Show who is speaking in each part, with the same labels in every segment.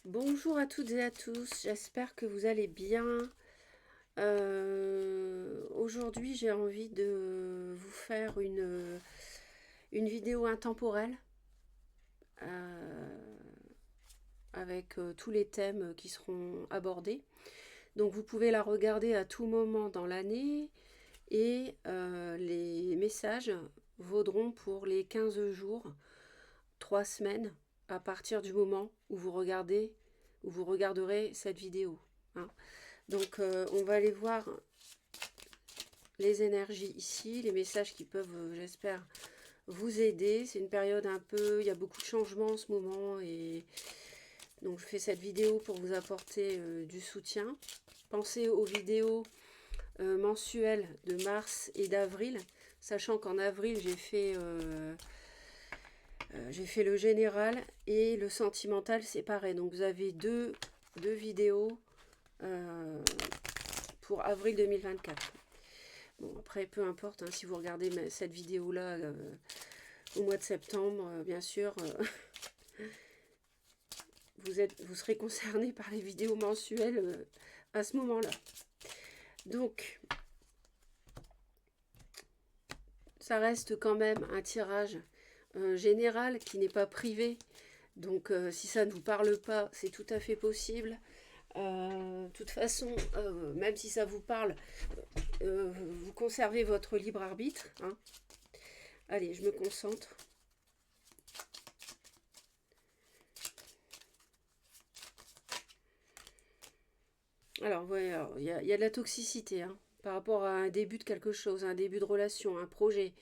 Speaker 1: Bonjour à toutes et à tous, j'espère que vous allez bien. Aujourd'hui, j'ai envie de vous faire une vidéo intemporelle euh, avec tous les thèmes qui seront abordés. Donc vous pouvez la regarder à tout moment dans l'année et les messages vaudront pour les 15 jours, 3 semaines à partir du moment où vous regarderez cette vidéo, hein. Donc on va aller voir les énergies ici, les messages qui peuvent, j'espère, vous aider. C'est une période un peu, il y a beaucoup de changements en ce moment et donc je fais cette vidéo pour vous apporter du soutien. Pensez aux vidéos mensuelles de mars et d'avril, sachant qu'en avril j'ai fait le général et le sentimental séparé. Donc vous avez deux vidéos euh, pour avril 2024. Bon, après, peu importe, hein, si vous regardez cette vidéo-là au mois de septembre, bien sûr, vous serez concerné par les vidéos mensuelles à ce moment-là. Donc, ça reste quand même un tirage général qui n'est pas privé. Donc, si ça ne vous parle pas, c'est tout à fait possible. De toute façon, même si ça vous parle, vous conservez votre libre arbitre, hein. Allez, je me concentre. Alors, ouais, y a de la toxicité, hein, par rapport à un début de quelque chose, un début de relation, un projet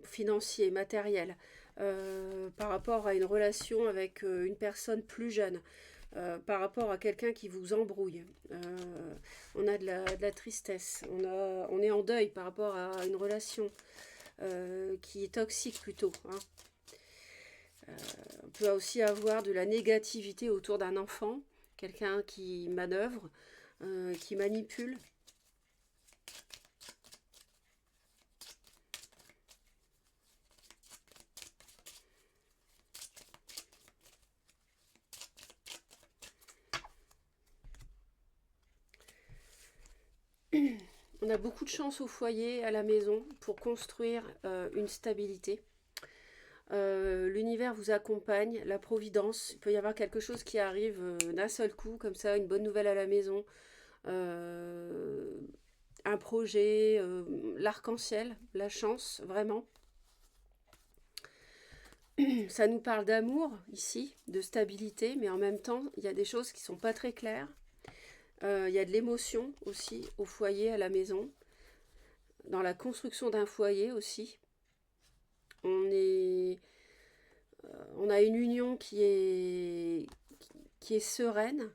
Speaker 1: financier, matériel, par rapport à une relation avec une personne plus jeune, par rapport à quelqu'un qui vous embrouille. On a de la tristesse, on est en deuil par rapport à une relation qui est toxique plutôt, hein. On peut aussi avoir de la négativité autour d'un enfant, quelqu'un qui manœuvre, qui manipule. On a beaucoup de chance au foyer, à la maison, pour construire une stabilité. L'univers vous accompagne, la providence. Il peut y avoir quelque chose qui arrive d'un seul coup, comme ça, une bonne nouvelle à la maison, euh, un projet, l'arc-en-ciel, la chance, vraiment. Ça nous parle d'amour ici, de stabilité, mais en même temps, il y a des choses qui sont pas très claires. Il y a de l'émotion aussi au foyer, à la maison, dans la construction d'un foyer aussi. On est, on a une union qui est sereine,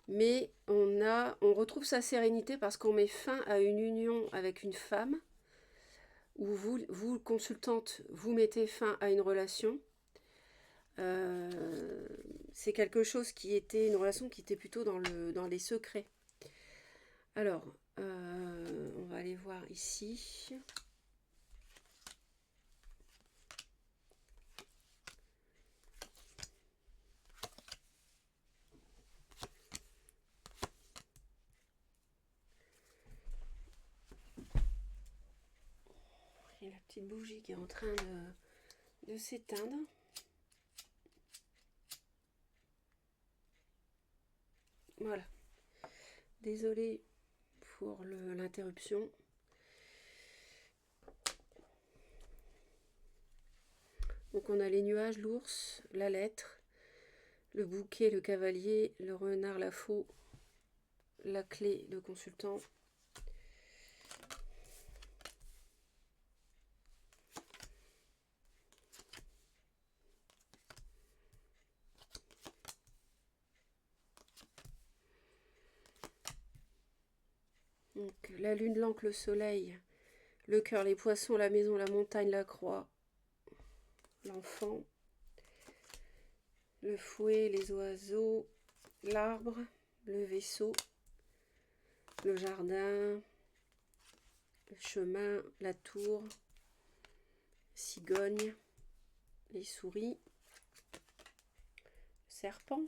Speaker 1: mais on retrouve sa sérénité parce qu'on met fin à une union avec une femme, où vous consultante, vous mettez fin à une relation. Euh, c'est quelque chose qui était une relation qui était plutôt dans les secrets. Alors, on va aller voir ici. Et la petite bougie qui est en train de s'éteindre. Voilà. Désolée pour l'interruption. Donc on a les nuages, l'ours, la lettre, le bouquet, le cavalier, le renard, la faux, la clé, le consultant. Donc la lune, l'encre, le soleil, le cœur, les poissons, la maison, la montagne, la croix, l'enfant, le fouet, les oiseaux, l'arbre, le vaisseau, le jardin, le chemin, la tour, cigogne, les souris, serpent,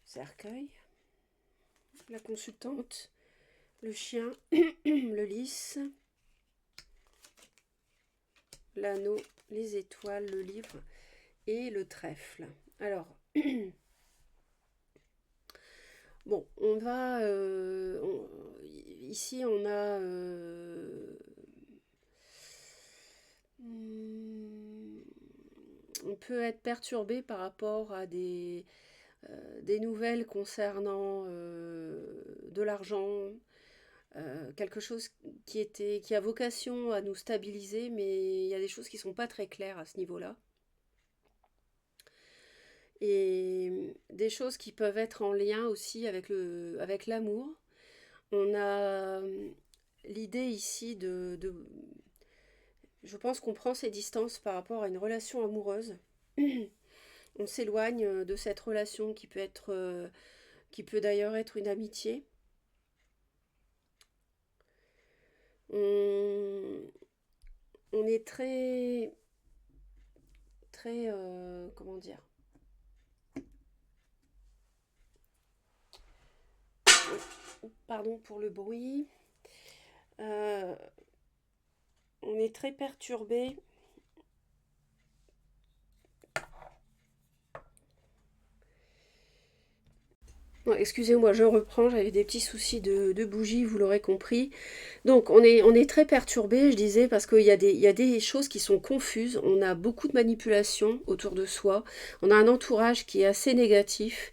Speaker 1: cercueil, la consultante, le chien, le lys, l'anneau, les étoiles, le livre et le trèfle. Alors, bon, on va... ici, on a... on peut être perturbé par rapport à des nouvelles concernant de l'argent, quelque chose qui a vocation à nous stabiliser, mais il y a des choses qui ne sont pas très claires à ce niveau-là. Et des choses qui peuvent être en lien aussi avec l'amour. On a l'idée ici je pense qu'on prend ses distances par rapport à une relation amoureuse. On s'éloigne de cette relation qui peut d'ailleurs être une amitié. On est très, très, comment dire, pardon pour le bruit. On est très perturbé. Bon, excusez-moi, je reprends, j'avais des petits soucis de bougie, vous l'aurez compris. Donc on est très perturbé, je disais, parce qu'il y a des choses qui sont confuses. On a beaucoup de manipulations autour de soi. On a un entourage qui est assez négatif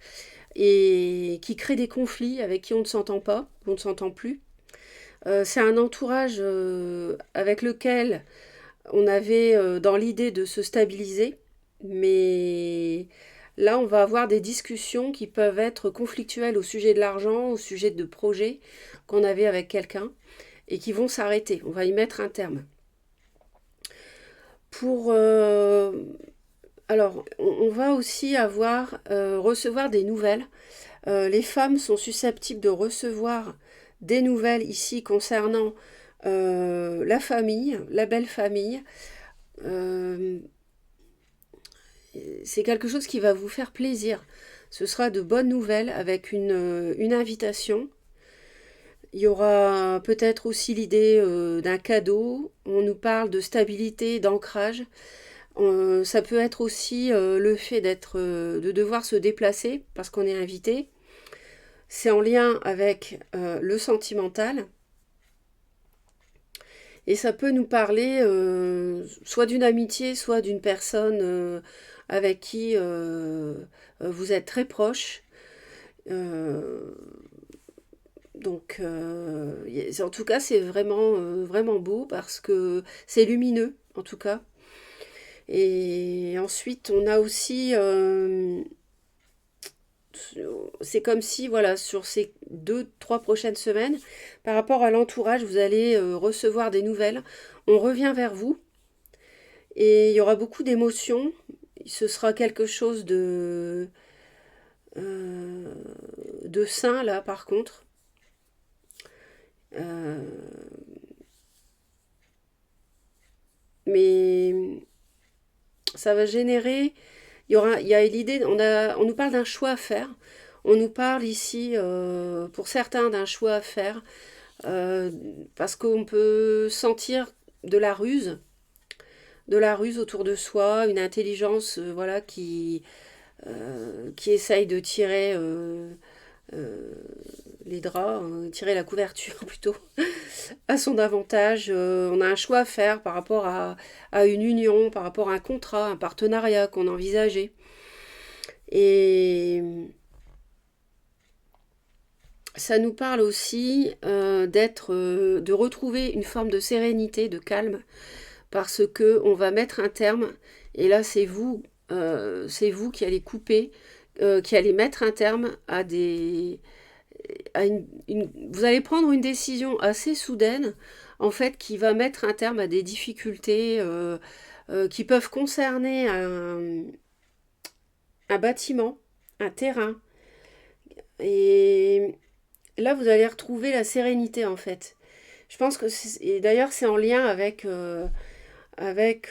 Speaker 1: et qui crée des conflits avec qui on ne s'entend pas, on ne s'entend plus. C'est un entourage avec lequel on avait dans l'idée de se stabiliser, mais là on va avoir des discussions qui peuvent être conflictuelles au sujet de l'argent, au sujet de projets qu'on avait avec quelqu'un et qui vont s'arrêter. On va y mettre un terme. Alors, on va aussi recevoir des nouvelles. Les femmes sont susceptibles de recevoir des nouvelles ici concernant la famille, la belle famille. C'est quelque chose qui va vous faire plaisir. Ce sera de bonnes nouvelles avec une invitation. Il y aura peut-être aussi l'idée d'un cadeau. On nous parle de stabilité, d'ancrage. Ça peut être aussi le fait de devoir se déplacer parce qu'on est invité. C'est en lien avec le sentimental. Et ça peut nous parler soit d'une amitié, soit d'une personne avec qui vous êtes très proche. Donc, en tout cas, c'est vraiment beau parce que c'est lumineux, en tout cas. Et ensuite, on a aussi... c'est comme si, voilà, sur ces 2-3 prochaines semaines, par rapport à l'entourage, vous allez recevoir des nouvelles. On revient vers vous et il y aura beaucoup d'émotions. Ce sera quelque chose de sain, là, par contre. Mais ça va générer... il y a l'idée, on nous parle d'un choix à faire. On nous parle ici, pour certains, d'un choix à faire. Parce qu'on peut sentir de la ruse autour de soi, une intelligence voilà, qui essaye de tirer les draps, tirer la couverture plutôt, à son avantage. On a un choix à faire par rapport à une union, par rapport à un contrat, un partenariat qu'on envisageait. Et ça nous parle aussi de retrouver une forme de sérénité, de calme, parce que on va mettre un terme. Et là, c'est vous qui allez couper, qui allez mettre un terme vous allez prendre une décision assez soudaine, en fait, qui va mettre un terme à des difficultés qui peuvent concerner un bâtiment, un terrain. Et là, vous allez retrouver la sérénité, en fait. Je pense que et d'ailleurs, c'est en lien avec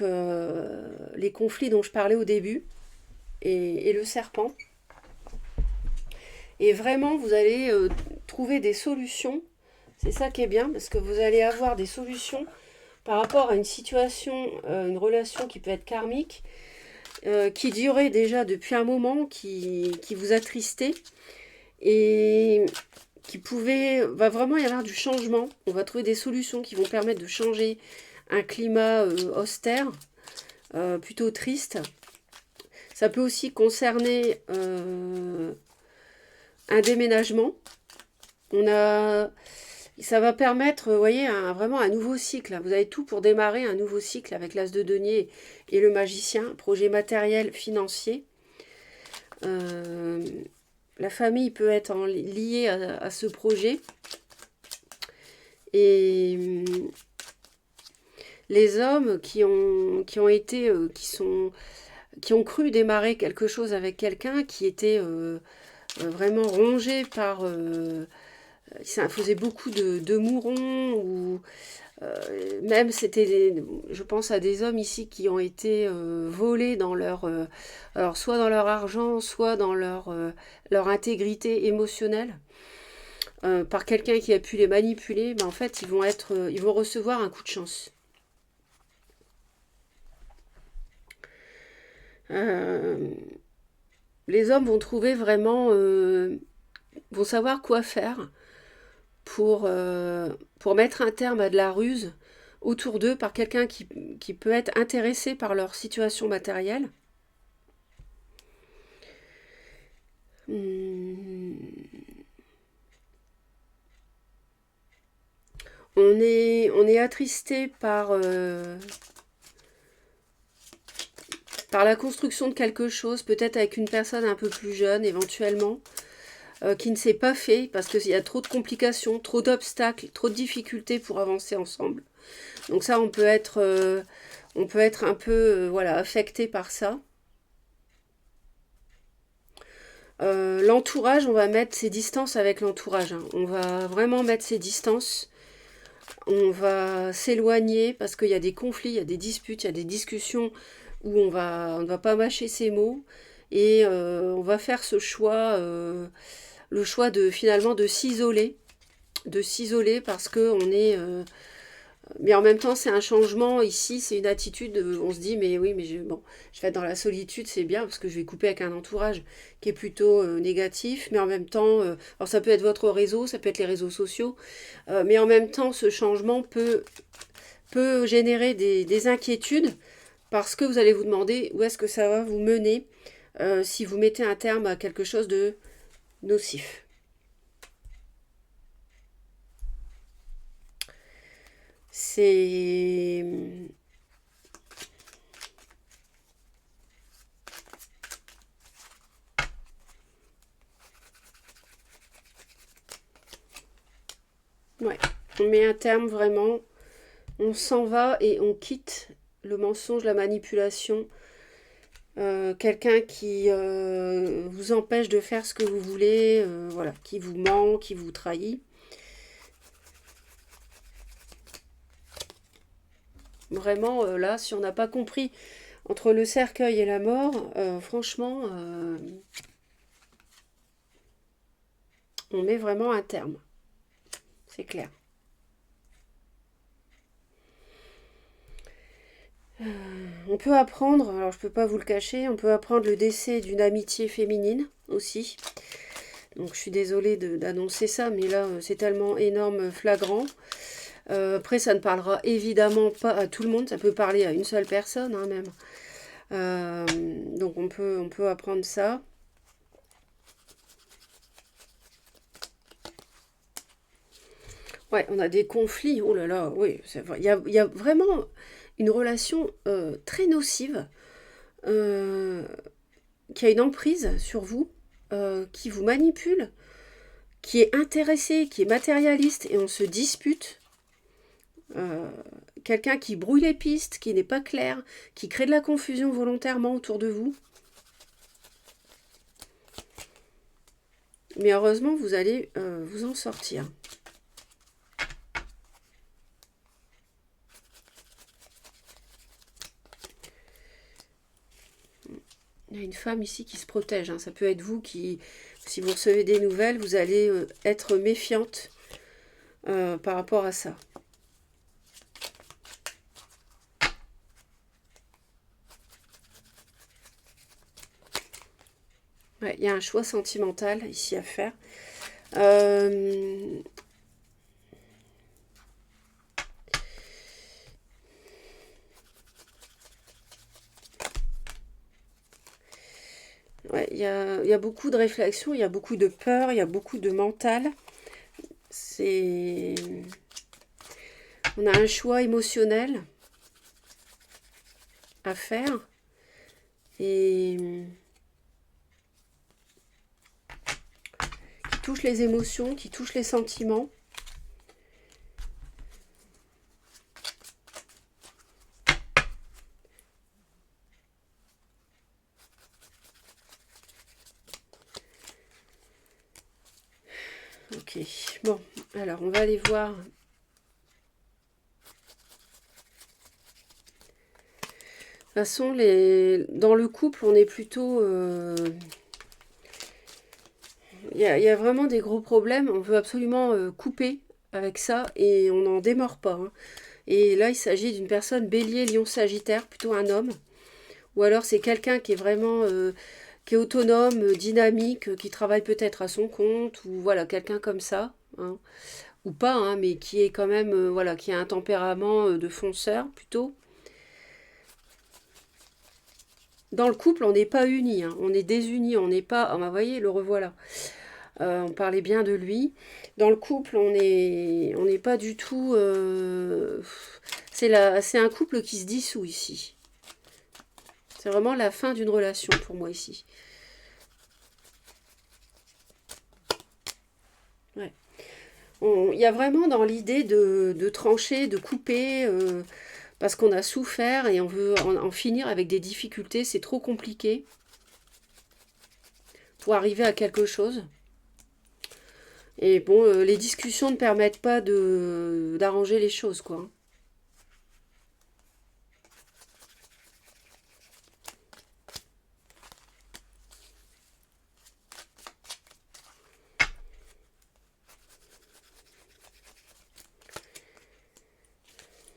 Speaker 1: les conflits dont je parlais au début. et le serpent. Et vraiment, vous allez trouver des solutions. C'est ça qui est bien, parce que vous allez avoir des solutions par rapport à une situation, une relation qui peut être karmique, qui durait déjà depuis un moment, qui vous attristait, et va vraiment y avoir du changement. On va trouver des solutions qui vont permettre de changer un climat austère, plutôt triste. Ça peut aussi concerner un déménagement. Ça va permettre, vous voyez, vraiment un nouveau cycle. Vous avez tout pour démarrer un nouveau cycle avec l'As de denier et le magicien, projet matériel, financier. La famille peut être liée à ce projet. Et les hommes qui ont cru démarrer quelque chose avec quelqu'un qui était vraiment rongé par... ça faisait beaucoup de mourons, ou même je pense à des hommes ici qui ont été volés dans alors soit dans leur argent, soit dans leur intégrité émotionnelle, par quelqu'un qui a pu les manipuler. En fait, ils vont recevoir un coup de chance. Les hommes vont trouver vraiment, vont savoir quoi faire pour mettre un terme à de la ruse autour d'eux par quelqu'un qui peut être intéressé par leur situation matérielle. On est attristé par la construction de quelque chose, peut-être avec une personne un peu plus jeune éventuellement, qui ne s'est pas fait parce qu'il y a trop de complications, trop d'obstacles, trop de difficultés pour avancer ensemble. Donc ça, on peut être un peu voilà, affecté par ça. L'entourage, on va mettre ses distances avec l'entourage. On va vraiment mettre ses distances. On va s'éloigner parce qu'il y a des conflits, il y a des disputes, il y a des discussions où on ne va pas mâcher ses mots. Et on va faire ce choix, le choix finalement de s'isoler. De s'isoler parce qu'on est... mais en même temps, c'est un changement. Ici, c'est une attitude. On se dit, mais oui, mais je vais être dans la solitude, c'est bien parce que je vais couper avec un entourage qui est plutôt négatif. Mais en même temps, alors ça peut être votre réseau, ça peut être les réseaux sociaux. Mais en même temps, ce changement peut générer des inquiétudes parce que vous allez vous demander où est-ce que ça va vous mener si vous mettez un terme à quelque chose de nocif. C'est... Ouais, on met un terme vraiment, on s'en va et on quitte le mensonge, la manipulation, quelqu'un qui vous empêche de faire ce que vous voulez, voilà, qui vous ment, qui vous trahit. Vraiment, là, si on n'a pas compris entre le cercueil et la mort, franchement, on met vraiment un terme. C'est clair. On peut apprendre, alors je ne peux pas vous le cacher, on peut apprendre le décès d'une amitié féminine aussi. Donc je suis désolée d'annoncer ça, mais là c'est tellement énorme, flagrant. Après ça ne parlera évidemment pas à tout le monde, ça peut parler à une seule personne hein, même. Donc on peut apprendre ça. Ouais, on a des conflits, oh là là, oui, c'est vrai. Il y a vraiment une relation très nocive qui a une emprise sur vous, qui vous manipule, qui est intéressé, qui est matérialiste et on se dispute. Quelqu'un qui brouille les pistes, qui n'est pas clair, qui crée de la confusion volontairement autour de vous. Mais heureusement, vous allez vous en sortir. Il y a une femme ici qui se protège, hein. Ça peut être vous qui, si vous recevez des nouvelles, vous allez être méfiante par rapport à ça. Ouais, il y a un choix sentimental ici à faire. Ouais, il y a beaucoup de réflexion, il y a beaucoup de peur, il y a beaucoup de mental. On a un choix émotionnel à faire. Et qui touche les émotions, qui touche les sentiments. Ok, bon, alors on va aller voir. De toute façon, dans le couple, on est plutôt... Il y a vraiment des gros problèmes. On veut absolument couper avec ça et on n'en démord pas, hein. Et là, il s'agit d'une personne bélier, lion, sagittaire, plutôt un homme. Ou alors c'est quelqu'un qui est vraiment... qui est autonome, dynamique, qui travaille peut-être à son compte, ou voilà, quelqu'un comme ça, hein. Ou pas, hein, mais qui est quand même, voilà, qui a un tempérament de fonceur, plutôt. Dans le couple, on n'est pas unis, hein, on est désunis, on n'est pas... Ah, bah, vous voyez, le revoilà. On parlait bien de lui. Dans le couple, on n'est pas du tout... c'est un couple qui se dissout ici. C'est vraiment la fin d'une relation pour moi ici. Ouais. Il y a vraiment dans l'idée de trancher, de couper, parce qu'on a souffert et on veut en finir avec des difficultés. C'est trop compliqué pour arriver à quelque chose. Et bon, les discussions ne permettent pas d'arranger les choses, quoi.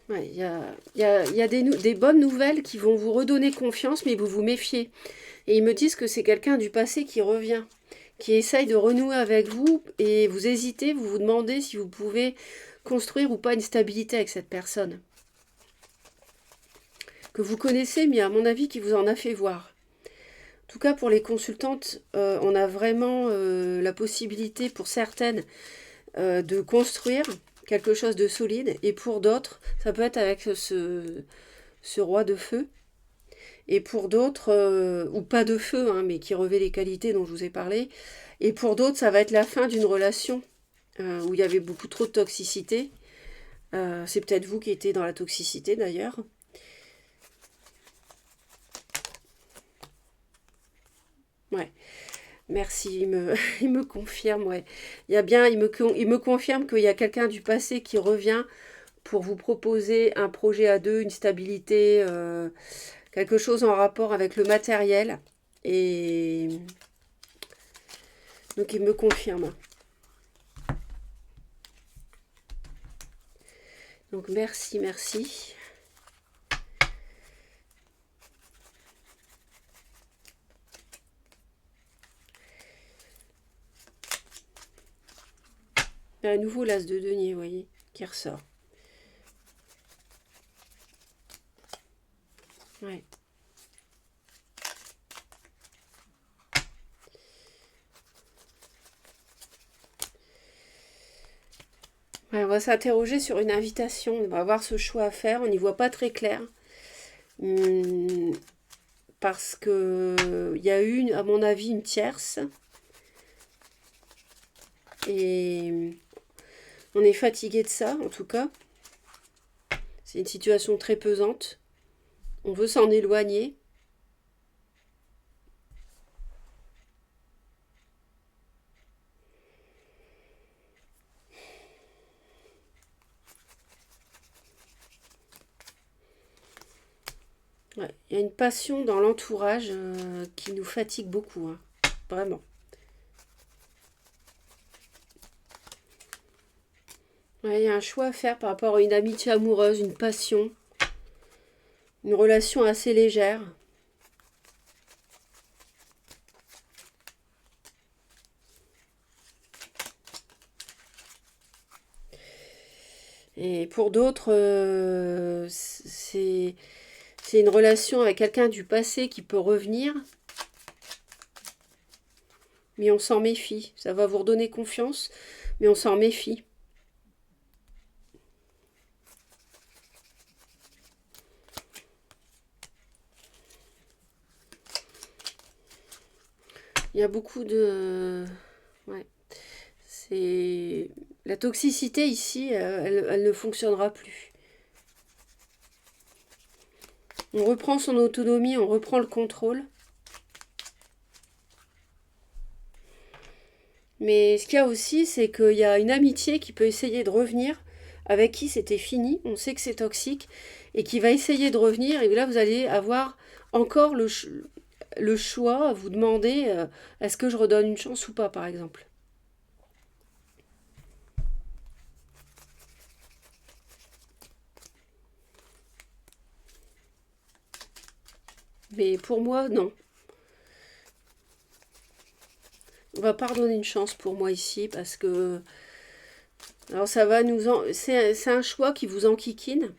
Speaker 1: Ouais, il y a des bonnes nouvelles qui vont vous redonner confiance, mais vous vous méfiez. Et ils me disent que c'est quelqu'un du passé qui revient, qui essaye de renouer avec vous, et vous hésitez, vous vous demandez si vous pouvez construire ou pas une stabilité avec cette personne. Que vous connaissez, mais à mon avis, qui vous en a fait voir. En tout cas, pour les consultantes, on a vraiment la possibilité, pour certaines, de construire quelque chose de solide. Et pour d'autres, ça peut être avec ce roi de feu. Et pour d'autres, ou pas de feu, hein, mais qui revêt les qualités dont je vous ai parlé. Et pour d'autres, ça va être la fin d'une relation où il y avait beaucoup trop de toxicité. C'est peut-être vous qui étiez dans la toxicité d'ailleurs. Ouais. Merci, il me confirme, ouais. Il me confirme qu'il y a quelqu'un du passé qui revient pour vous proposer un projet à deux, une stabilité, quelque chose en rapport avec le matériel. Et donc il me confirme. Donc merci, merci. Il y a à nouveau l'as de denier, vous voyez, qui ressort. Ouais. Ouais, on va s'interroger sur une invitation. On va avoir ce choix à faire. On n'y voit pas très clair. Parce que il y a eu, à mon avis, une tierce. Et on est fatigué de ça, en tout cas. C'est une situation très pesante. On veut s'en éloigner. Ouais, il y a une passion dans l'entourage qui nous fatigue beaucoup, hein, vraiment. Ouais, il y a un choix à faire par rapport à une amitié amoureuse, une passion, une relation assez légère. Et pour d'autres, c'est une relation avec quelqu'un du passé qui peut revenir, mais on s'en méfie. Ça va vous redonner confiance, mais on s'en méfie. Il y a beaucoup de... Ouais. C'est... La toxicité ici, elle ne fonctionnera plus. On reprend son autonomie, on reprend le contrôle. Mais ce qu'il y a aussi, c'est qu'il y a une amitié qui peut essayer de revenir, avec qui c'était fini, on sait que c'est toxique, et qui va essayer de revenir, et là vous allez avoir encore le choix à vous demander est-ce que je redonne une chance ou pas, par exemple. Mais pour moi, non. On va pas redonner une chance pour moi ici, parce que... Alors ça va nous... C'est un choix qui vous enquiquine,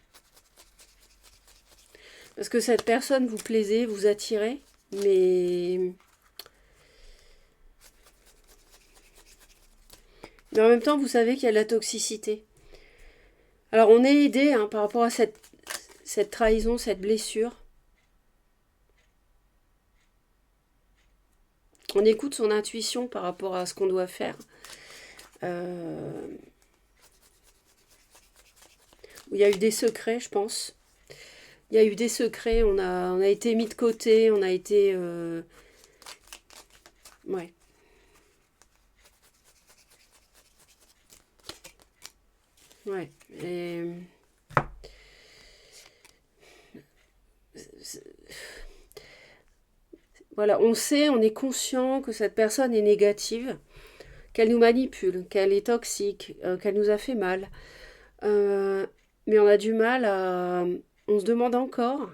Speaker 1: parce que cette personne vous plaisait, vous attirait, mais... Mais en même temps, vous savez qu'il y a de la toxicité. Alors on est aidé hein, par rapport à cette trahison, cette blessure. On écoute son intuition par rapport à ce qu'on doit faire. Il y a eu des secrets, je pense. Il y a eu des secrets, on a été mis de côté, on a été... Ouais. Ouais. Et... Voilà, on sait, on est conscient que cette personne est négative, qu'elle nous manipule, qu'elle est toxique, qu'elle nous a fait mal. Mais on a du mal à... On se demande encore.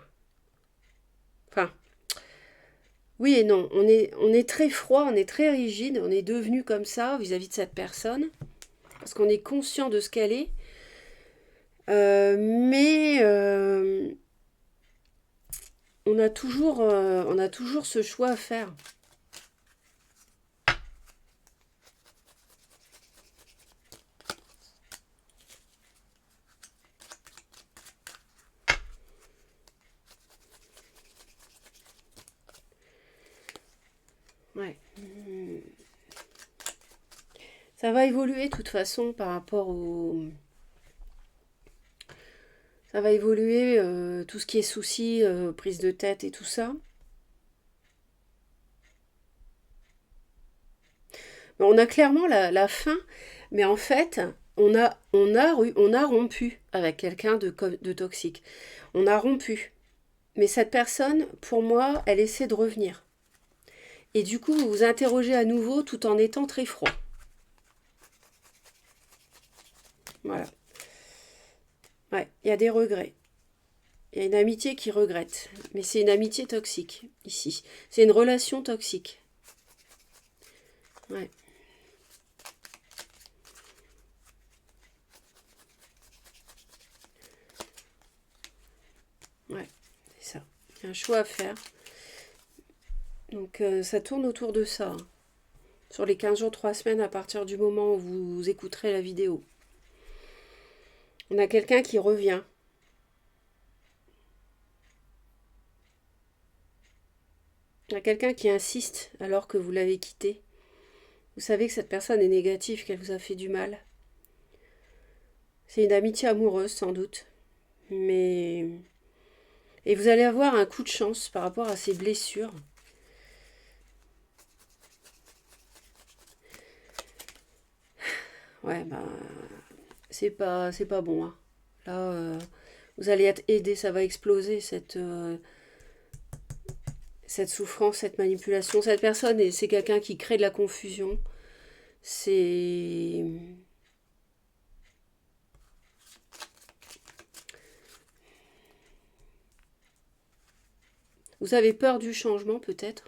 Speaker 1: Enfin, oui et non. On est très froid, on est très rigide, on est devenu comme ça vis-à-vis de cette personne. Parce qu'on est conscient de ce qu'elle est. Mais on a toujours ce choix à faire. Ouais. Ça va évoluer de toute façon par rapport au... Ça va évoluer tout ce qui est soucis, prise de tête et tout ça. On a clairement la fin, mais en fait, on a rompu avec quelqu'un de toxique. On a rompu. Mais cette personne, pour moi, elle essaie de revenir. Et du coup, vous vous interrogez à nouveau tout en étant très froid. Voilà. Ouais, il y a des regrets. Il y a une amitié qui regrette. Mais c'est une amitié toxique, ici. C'est une relation toxique. Ouais. Ouais, c'est ça. Il y a un choix à faire. Donc ça tourne autour de ça. Hein. Sur les 15 jours, 3 semaines, à partir du moment où vous écouterez la vidéo. On a quelqu'un qui revient. Il y a quelqu'un qui insiste alors que vous l'avez quitté. Vous savez que cette personne est négative, qu'elle vous a fait du mal. C'est une amitié amoureuse sans doute. Mais... Et vous allez avoir un coup de chance par rapport à ces blessures. Ouais, bah... c'est pas bon. Hein. Là, vous allez être aidé, ça va exploser cette souffrance, cette manipulation. Cette personne, c'est quelqu'un qui crée de la confusion. C'est... Vous avez peur du changement, peut-être.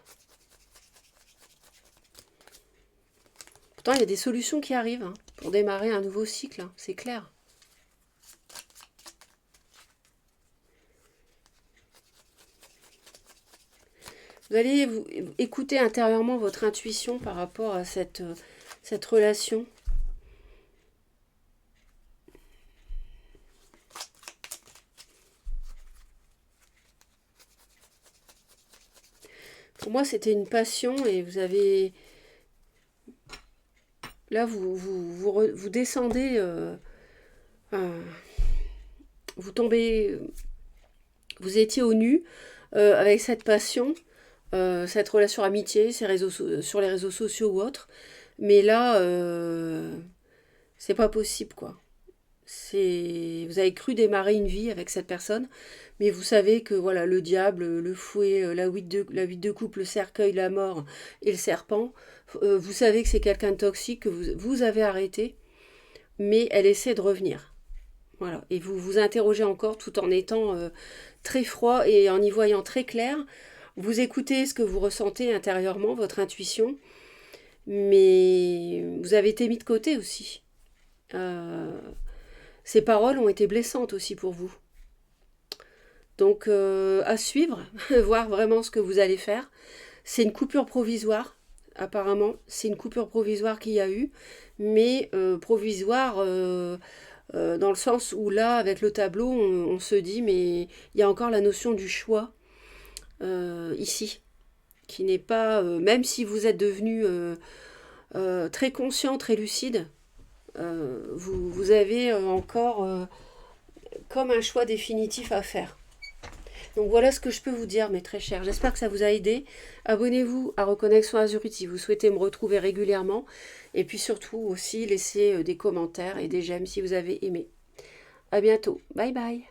Speaker 1: Pourtant, il y a des solutions qui arrivent hein, pour démarrer un nouveau cycle, hein, c'est clair. Vous allez écouter intérieurement votre intuition par rapport à cette relation. Pour moi, c'était une passion et vous avez... Là, vous descendez, vous tombez, vous étiez au nu avec cette passion, cette relation amitié, sur les réseaux sociaux ou autres. Mais là, c'est pas possible, quoi. Vous avez cru démarrer une vie avec cette personne, mais vous savez que voilà, le diable, le fouet, la huit de coupe, le cercueil, la mort et le serpent, vous savez que c'est quelqu'un de toxique que vous avez arrêté, mais elle essaie de revenir. Voilà. Et vous vous interrogez encore tout en étant très froid et en y voyant très clair. Vous écoutez ce que vous ressentez intérieurement, votre intuition, mais vous avez été mis de côté aussi. Ces paroles ont été blessantes aussi pour vous. Donc à suivre, voir vraiment ce que vous allez faire. C'est une coupure provisoire, apparemment. C'est une coupure provisoire qu'il y a eu, mais provisoire dans le sens où là, avec le tableau, on se dit, mais il y a encore la notion du choix ici, qui n'est pas, même si vous êtes devenu très conscient, très lucide, vous avez encore comme un choix définitif à faire. Donc voilà ce que je peux vous dire, mes très chers. J'espère que ça vous a aidé. Abonnez-vous à Reconnexion Azurite si vous souhaitez me retrouver régulièrement. Et puis surtout aussi, laissez des commentaires et des j'aime si vous avez aimé. À bientôt. Bye bye.